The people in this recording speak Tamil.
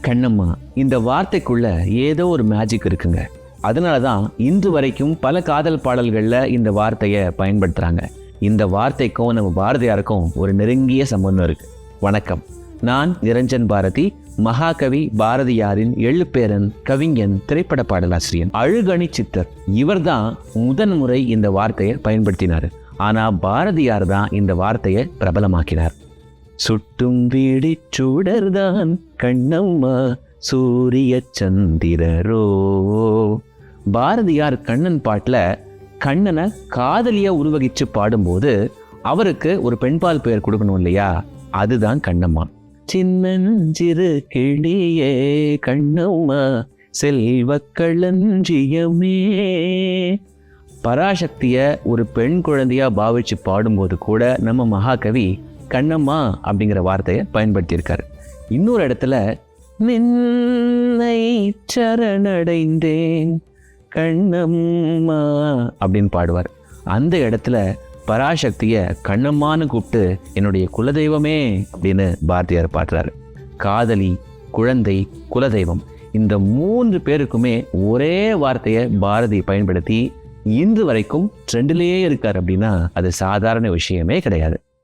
கண்ணம்மா, இந்த வார்த்தைக்குள்ள ஏதோ ஒரு மேஜிக் இருக்குங்க. அதனாலதான் இன்று வரைக்கும் பல காதல் பாடல்கள்ல இந்த வார்த்தையை பயன்படுத்துறாங்க. இந்த வார்த்தைக்கும் நம்ம பாரதியாருக்கும் ஒரு நெருங்கிய சம்பந்தம் இருக்கு. வணக்கம், நான் நிரஞ்சன் பாரதி, மகாகவி பாரதியாரின் எழுப்பேரன், கவிஞன், திரைப்பட பாடலாசிரியன், அழுகணி சித்தர். இவர் தான் முதன் முறை இந்த வார்த்தையை பயன்படுத்தினார். ஆனா பாரதியார் தான் இந்த வார்த்தையை பிரபலமாக்கினார். சுட்டும் வீடி சூடர்தான் கண்ணம்மா, சூரிய சந்திரரோ. பாரதியார் கண்ணன் பாட்டுல கண்ணனை காதலியா உருவகிச்சு பாடும்போது அவருக்கு ஒரு பெண்பால் பெயர் கொடுக்கணும் இல்லையா, அதுதான் கண்ணம்மா. சின்னஞ்சிறு கிளியே கண்ணம்மா, செல்வ களஞ்சியமே. பராசக்திய ஒரு பெண் குழந்தையா பாவிச்சு பாடும்போது கூட நம்ம மகாகவி கண்ணம்மா அப்படிங்கிற வார்த்தையை பயன்படுத்தியிருக்காரு. இன்னொரு இடத்துல நின்னை சரணடைந்தேன் கண்ணம்மா அப்படின்னு பாடுவார். அந்த இடத்துல பராசக்திய கண்ணம்மான்னு கூப்பிட்டு என்னுடைய குலதெய்வமே அப்படின்னு பாரதியார் பாடுறாரு. காதலி, குழந்தை, குலதெய்வம், இந்த 3 பேருக்குமே ஒரே வார்த்தையை பாரதி பயன்படுத்தி இன்று வரைக்கும் ட்ரெண்டிலேயே இருக்கார் அப்படின்னா அது சாதாரண விஷயமே கிடையாது.